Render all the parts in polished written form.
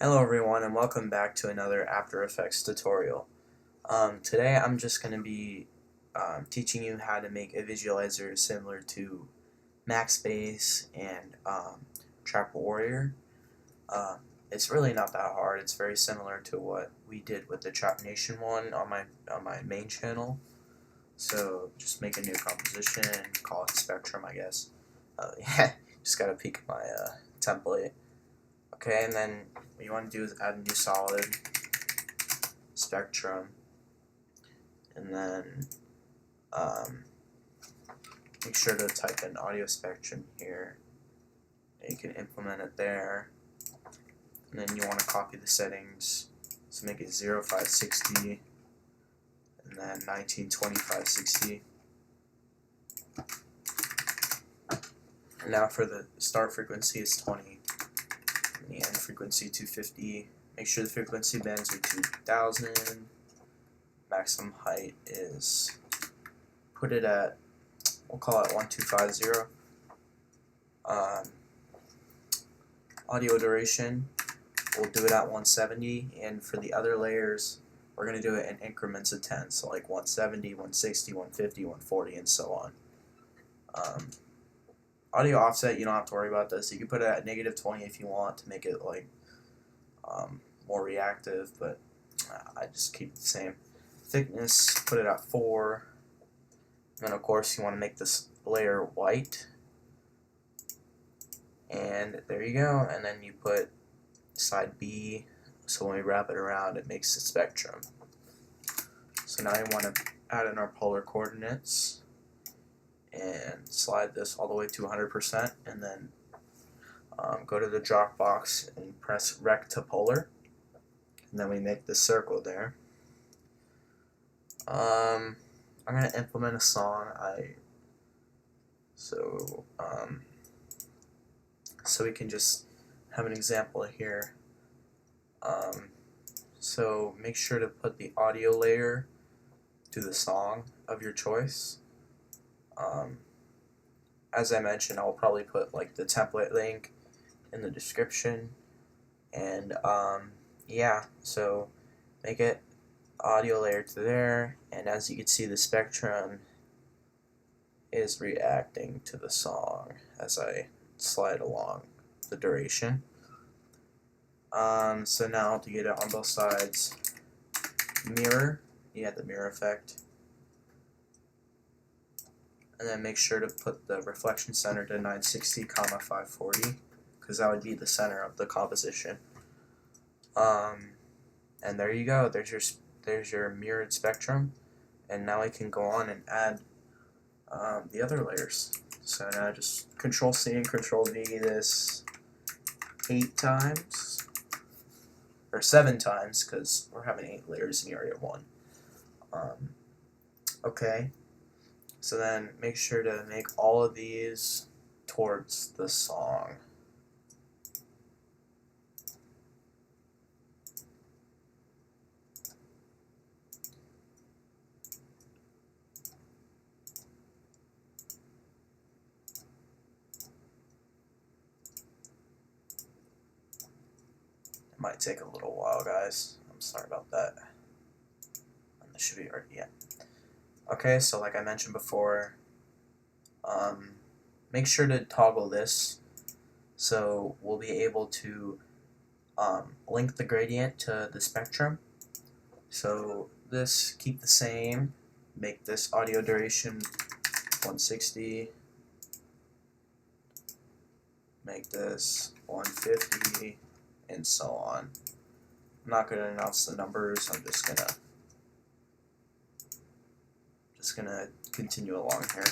Hello everyone and welcome back to another After Effects tutorial. Today I'm just going to be teaching you how to make a visualizer similar to Maxbase and Trap Warrior. It's really not that hard. It's very similar to what we did with the Trap Nation one on my main channel. So just make a new composition, call it Spectrum, I guess. Yeah, just gotta peek at my template. Okay, and then what you want to do is add a new solid, Spectrum, and then make sure to type in audio spectrum here. And you can implement it there, and then you want to copy the settings, so make it 0560, and then 192560. And now for the start frequency is 20, and the end frequency 250. Make sure the frequency bands are 2000. Maximum height is, put it at, we'll call it 1250. Audio duration, we'll do it at 170, and for the other layers, we're going to do it in increments of 10, so like 170, 160, 150, 140, and so on. Audio offset, you don't have to worry about this. You can put it at -20 if you want to make it like more reactive, but I just keep it the same. Thickness, put it at 4. And then of course you want to make this layer white. And there you go. And then you put side B, so when we wrap it around it makes the spectrum. So now you want to add in our polar coordinates and slide this all the way to 100%, and then go to the drop box and press rect to polar, and then we make the circle there. I'm gonna implement a song. So we can just have an example here. So make sure to put the audio layer to the song of your choice. As I mentioned, I'll probably put like the template link in the description, and yeah, so make it audio layer to there, and as you can see, the spectrum is reacting to the song as I slide along the duration. So now to get it on both sides, mirror, you add the mirror effect, and then make sure to put the reflection center to 960, 540, because that would be the center of the composition. And there you go. There's your mirrored spectrum, and now I can go on and add the other layers. So now just Control C and Control V this 8 times, or 7 times, because we're having 8 layers in the area of 1. Okay, so then make sure to make all of these towards the song. Might take a little while, guys. I'm sorry about that. And this should be already, yeah. Okay, so like I mentioned before, make sure to toggle this so we'll be able to link the gradient to the spectrum. So this, keep the same, make this audio duration 160, make this 150, and so on. I'm not going to announce the numbers, I'm just gonna continue along here.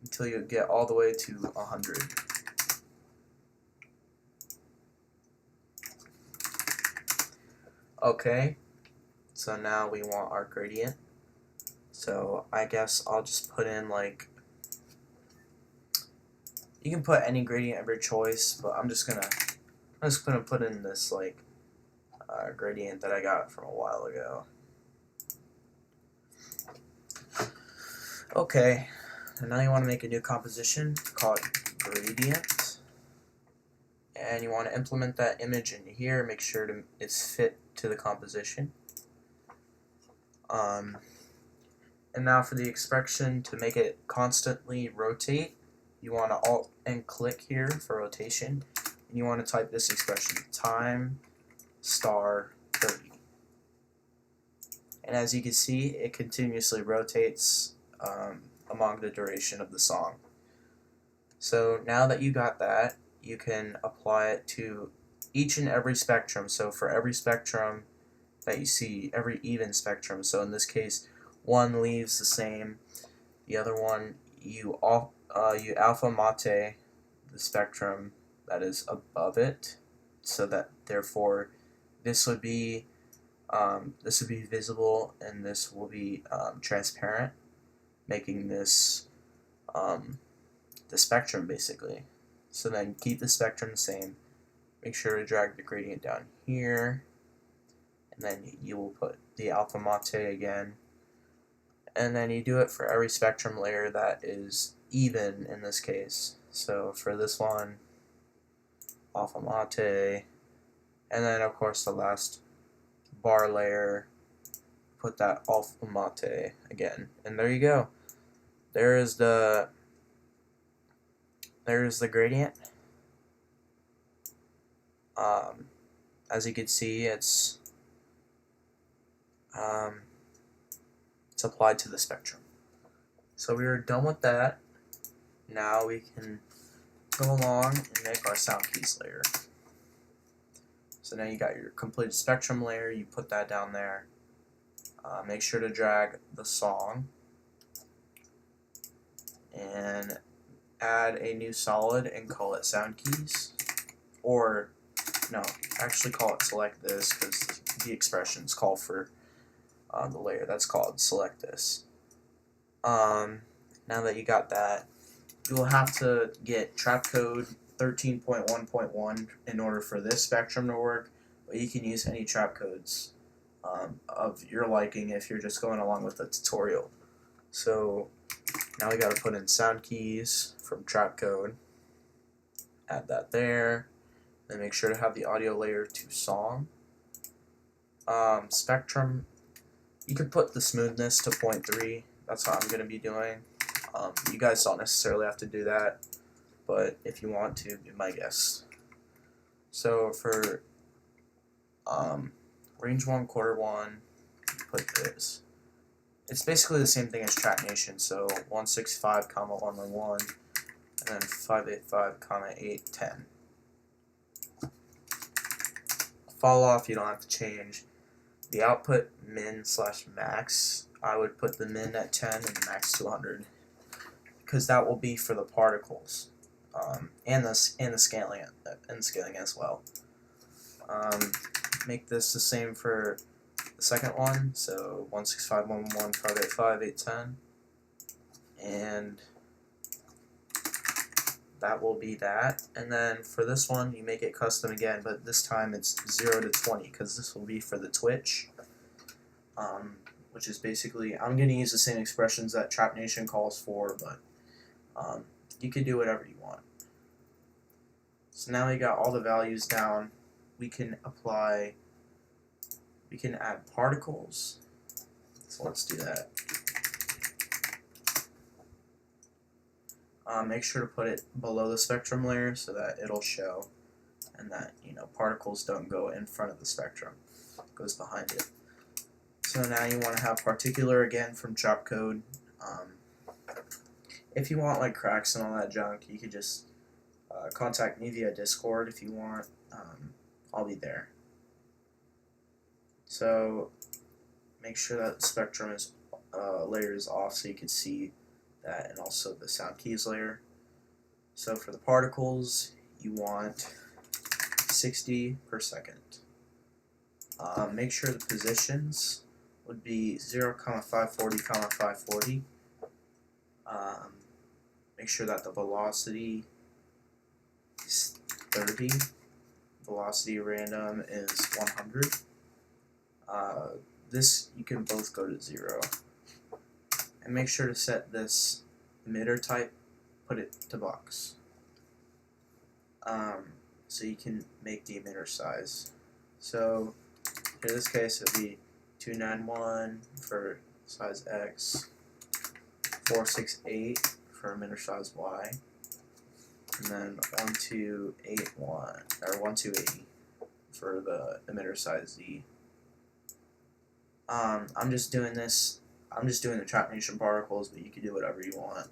Until you get all the way to 100. Okay, so now we want our gradient. So I guess I'll just put in like, you can put any gradient of your choice, but I'm just gonna put in this like gradient that I got from a while ago. Okay, And now you want to make a new composition, call it gradient, and you want to implement that image in here, make sure it's fit to the composition. And now for the expression, to make it constantly rotate, you want to Alt and click here for rotation, and you want to type this expression, time star 30. And as you can see, it continuously rotates along the duration of the song. So now that you got that, you can apply it to each and every spectrum. So for every spectrum that you see, every even spectrum, so in this case, one leaves the same, the other one, you alpha mate the spectrum that is above it, so that therefore this would be visible and this will be transparent, making this the spectrum basically. So then keep the spectrum the same, make sure to drag the gradient down here, and then you will put the alpha mate again, and then you do it for every spectrum layer that is even in this case. So for this one, alpha mate, and then of course the last bar layer, put that alpha mate again, and there you go. There's the gradient. As you can see, it's applied to the spectrum. So we are done with that. Now we can go along and make our sound keys layer. So now you got your completed spectrum layer, you put that down there. Make sure to drag the song and add a new solid and call it sound keys. Or no, actually call it select this, because the expressions call for the layer. That's called select this. Now that you got that, you will have to get trap code 13.1.1 in order for this spectrum to work, but you can use any trap codes of your liking if you're just going along with the tutorial. So now we got to put in sound keys from trap code, add that there, then make sure to have the audio layer to song. Spectrum, you could put the smoothness to 0.3, that's what I'm going to be doing. You guys don't necessarily have to do that, but if you want to, be my guest. So for range 1, quarter 1, put this. It's basically the same thing as Track Nation, so 165, 111, and then 585, 810. Fall off, you don't have to change. The output min/max, I would put the min at 10 and the max to 100, because that will be for the particles, and the scaling as well. Make this the same for the second one, so 165, 111, 585, 810, and that will be that. And then for this one, you make it custom again, but this time it's 0 to 20, because this will be for the Twitch, which is basically, I'm going to use the same expressions that Trap Nation calls for, but you can do whatever you want. So now we got all the values down, we can add particles, so let's do that. Make sure to put it below the spectrum layer so that it'll show, and that particles don't go in front of the spectrum, it goes behind it. So now you want to have particular again from trap code. If you want like cracks and all that junk, you could just contact me via Discord if you want. I'll be there. So make sure that the spectrum layer is off so you can see that, and also the sound keys layer. So for the particles, you want 60 per second. Make sure the positions would be 0, 540, 540. Make sure that the velocity is 30. Velocity random is 100. This, you can both go to 0. And make sure to set this emitter type, put it to box. So you can make the emitter size. So in this case, it would be 291 for size X, 468 for emitter size Y, and then 1281 or 1280 for the emitter size Z. I'm just doing the Trap Nation particles, but you can do whatever you want.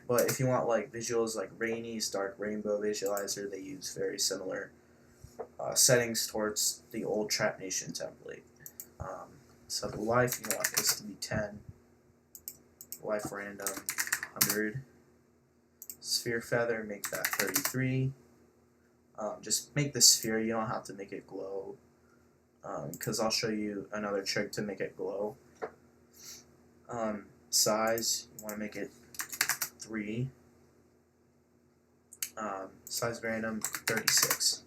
But if you want like visuals like Rainy's Dark Rainbow Visualizer, they use very similar settings towards the old Trap Nation template. So the life, you want this to be 10. Life random, 100. Sphere feather, make that 33. Just make the sphere, you don't have to make it glow, because I'll show you another trick to make it glow. Size, you want to make it 3. Size random, 36.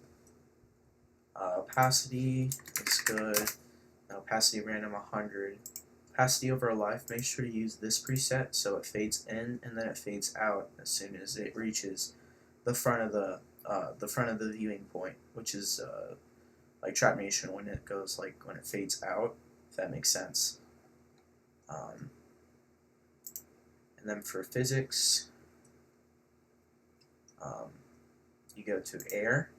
Opacity is good. Opacity random, 100. Opacity over life, make sure to use this preset so it fades in and then it fades out as soon as it reaches the front of the viewing point, which is like Trap Nation when it goes like when it fades out, if that makes sense. And then for physics, you go to air.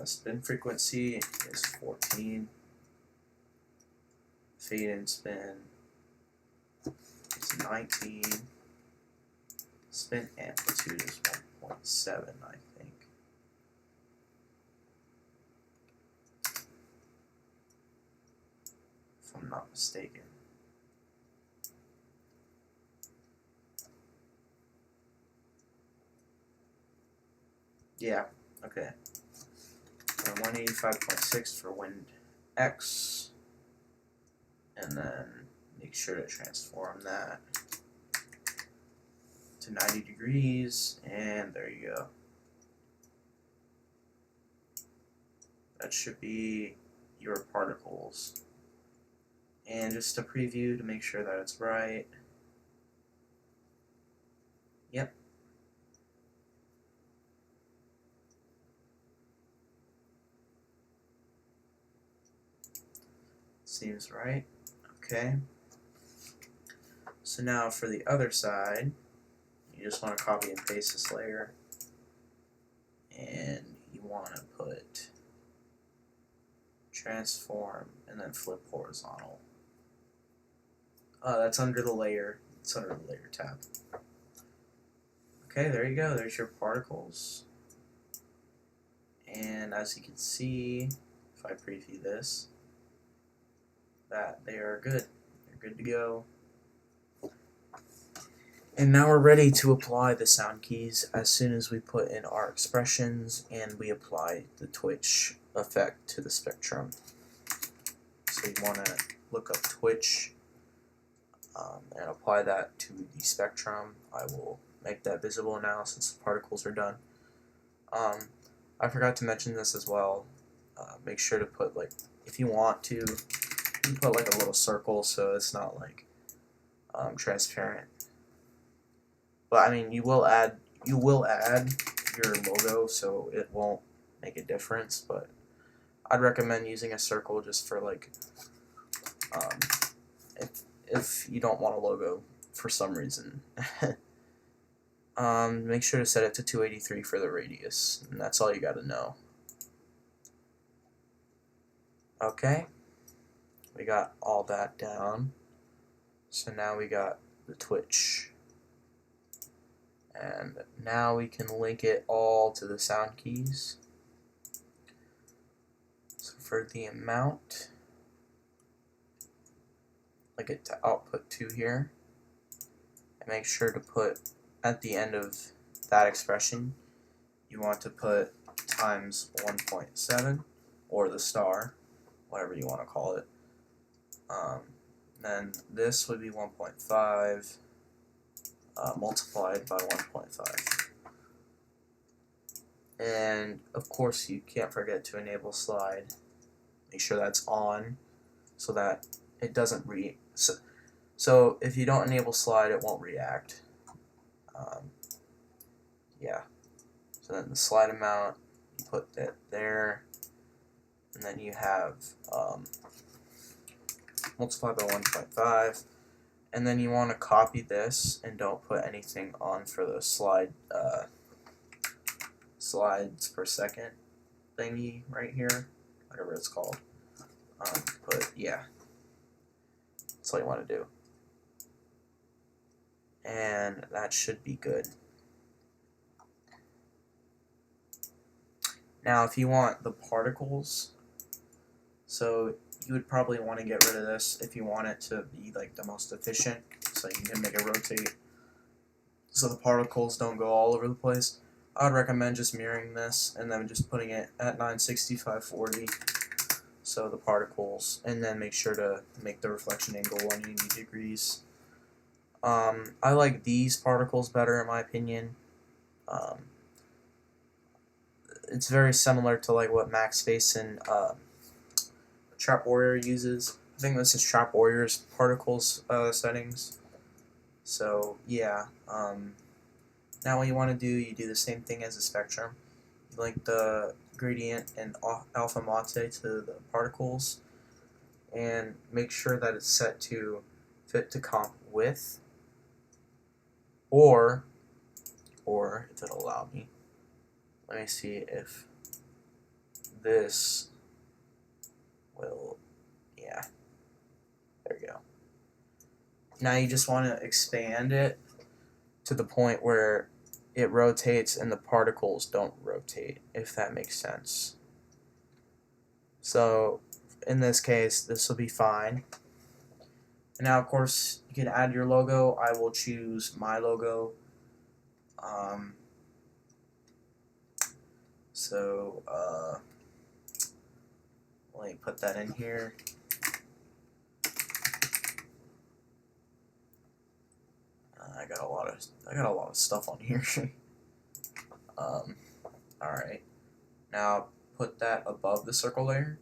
Spin frequency is 14. Fade and spin is 19. Spin amplitude is 1.7, I think. If I'm not mistaken. Yeah, okay. 185.6 for wind X, and then make sure to transform that to 90 degrees, and there you go. That should be your particles. And just a preview to make sure that it's right. Yep. Seems right. Okay. So now for the other side, you just want to copy and paste this layer, and you want to put transform and then flip horizontal. That's under the layer. It's under the layer tab. Okay, there you go. There's your particles. And as you can see, if I preview this, that they are good. They're good to go. And now we're ready to apply the sound keys as soon as we put in our expressions and we apply the Twitch effect to the spectrum. So you want to look up Twitch and apply that to the spectrum. I will make that visible now since the particles are done. I forgot to mention this as well. Make sure to put, like, if you want to, you put like a little circle so it's not like transparent. But I mean, you will add your logo, so it won't make a difference. But I'd recommend using a circle just for like if you don't want a logo for some reason. Make sure to set it to 283 for the radius, and that's all you got to know. Okay, we got all that down. So now we got the Twitch. And now we can link it all to the sound keys. So for the amount, link it to output 2 here. And make sure to put at the end of that expression, you want to put times 1.7 or the star, whatever you want to call it. Then this would be 1.5 multiplied by 1.5. And of course you can't forget to enable slide. Make sure that's on so that it doesn't so So if you don't enable slide, it won't react. Yeah. So then the slide amount, you put that there, and then you have multiply by 1.5, and then you want to copy this and don't put anything on for the slides per second thingy right here, whatever it's called. Yeah, that's all you want to do, and that should be good. Now if you want the particles, so you would probably want to get rid of this if you want it to be like the most efficient, so you can make it rotate so the particles don't go all over the place. I would recommend just mirroring this and then just putting it at 960 540, so the particles, and then make sure to make the reflection angle 180 degrees. I like these particles better in my opinion. It's very similar to like what MaxSpace and Trap Warrior uses. I think this is Trap Warrior's particles settings. So yeah, now what you want to do, you do the same thing as the spectrum. You link the gradient and alpha mate to the particles, and make sure that it's set to fit to comp with, or if it'll allow me. Let me see if this will, yeah, there we go. Now you just want to expand it to the point where it rotates and the particles don't rotate, if that makes sense. So in this case, this will be fine. And now of course you can add your logo. I will choose my logo. Let me put that in here. I got a lot of stuff on here. Alright. Now put that above the circle layer.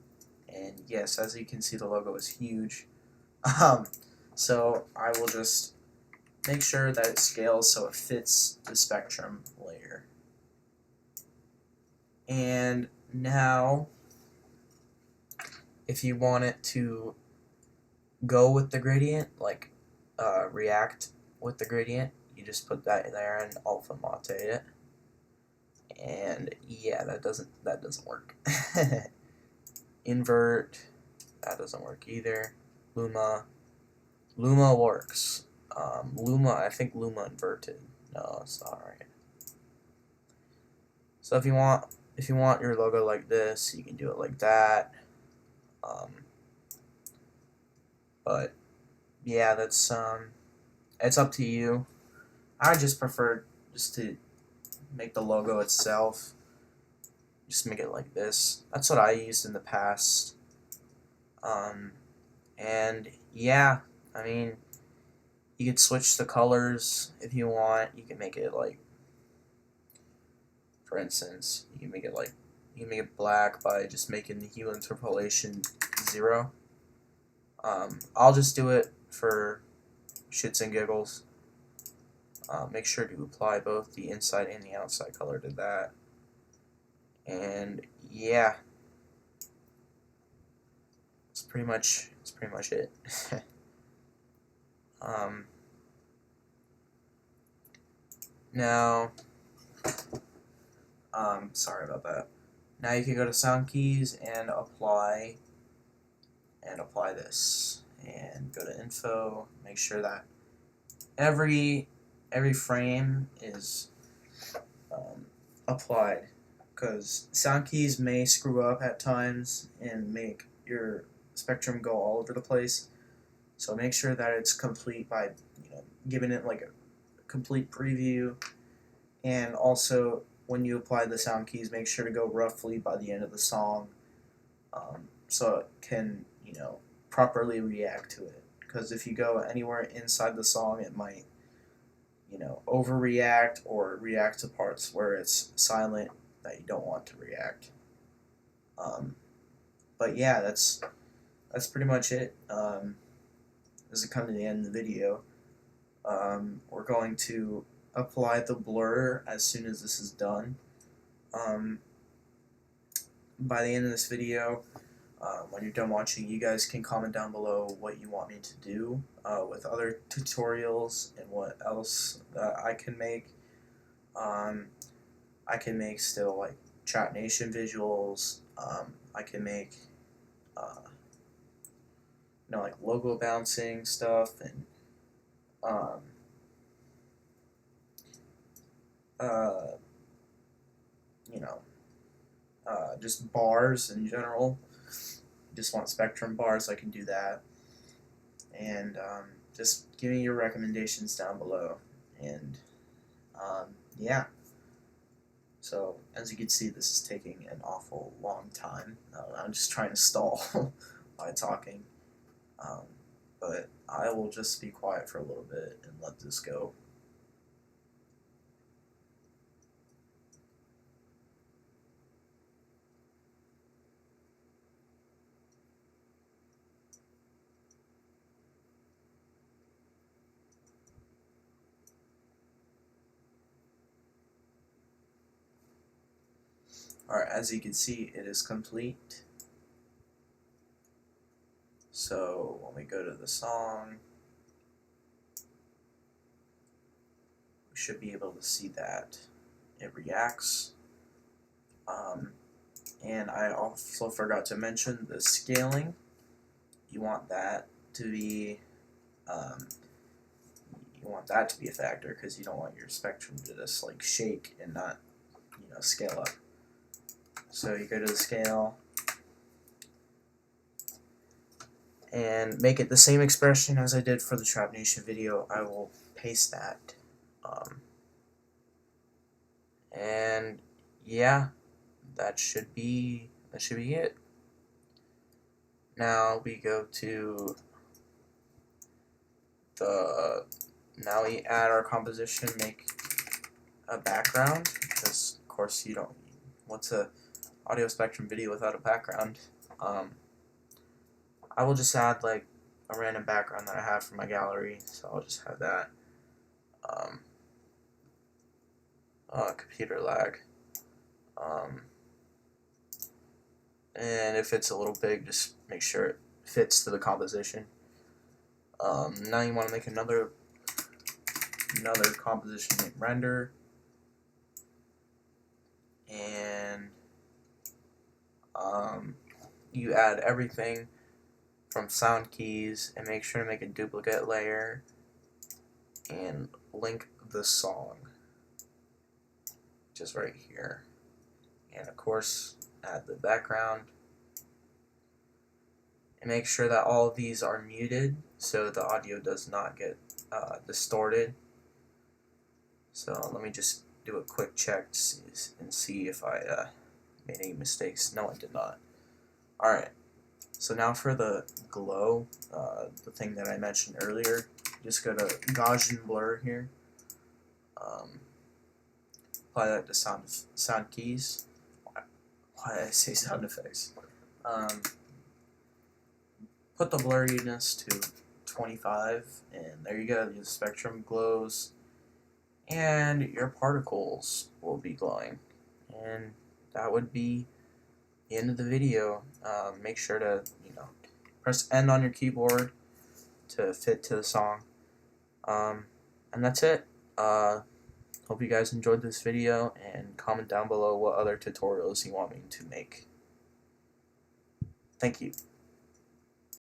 And yes, as you can see, the logo is huge. So I will just make sure that it scales so it fits the spectrum layer. And now, if you want it to go with the gradient, like react with the gradient, you just put that there and alpha mate it. And yeah, that doesn't work. Invert, that doesn't work either. Luma works. I think Luma inverted. No, it's not right. So if you want your logo like this, you can do it like that. But yeah, that's it's up to you. I just prefer just to make the logo itself. Just make it like this. That's what I used in the past. And yeah, I mean, you could switch the colors if you want. You can make it like, for instance, you can make it black by just making the hue interpolation 0. I'll just do it for shits and giggles. Make sure to apply both the inside and the outside color to that. And yeah, it's pretty much it. Now, sorry about that. Now you can go to sound keys and apply this, and go to info. Make sure that every frame is applied, because sound keys may screw up at times and make your spectrum go all over the place. So make sure that it's complete by giving it like a complete preview, and also when you apply the sound keys, make sure to go roughly by the end of the song, so it can properly react to it. Because if you go anywhere inside the song, it might overreact or react to parts where it's silent that you don't want to react. But yeah, that's pretty much it. as we come to the end of the video, we're going to apply the blur as soon as this is done. By the end of this video, when you're done watching, you guys can comment down below what you want me to do with other tutorials and what else I can make. I can make still like Chat Nation visuals. I can make like logo bouncing stuff and just bars in general. Just want spectrum bars, I can do that. And just give me your recommendations down below. And yeah. So as you can see, this is taking an awful long time. I'm just trying to stall by talking. But I will just be quiet for a little bit and let this go. Alright, as you can see, it is complete. So when we go to the song, we should be able to see that it reacts. And I also forgot to mention the scaling. You want that to be a factor, because you don't want your spectrum to just like shake and not scale up. So you go to the scale and make it the same expression as I did for the Trap Nation video. I will paste that. And yeah, that should be it. Now we go to now we add our composition, make a background, because of course you don't, what's a audio spectrum video without a background? I will just add like a random background that I have from my gallery, so I'll just have that. Computer lag. And if it's a little big, just make sure it fits to the composition. Now you want to make another composition named render, and you add everything from sound keys, and make sure to make a duplicate layer and link the song just right here, and of course add the background, and make sure that all of these are muted so the audio does not get distorted. So let me just do a quick check and see if I made any mistakes. No, I did not. Alright, so now for the glow, the thing that I mentioned earlier, just go to Gaussian blur here. Apply that to sound keys. Why did I say sound effects? Put the blurriness to 25, and there you go. The spectrum glows, and your particles will be glowing. And that would be the end of the video. Make sure to press N on your keyboard to fit to the song. And that's it. Hope you guys enjoyed this video, and comment down below what other tutorials you want me to make. Thank you.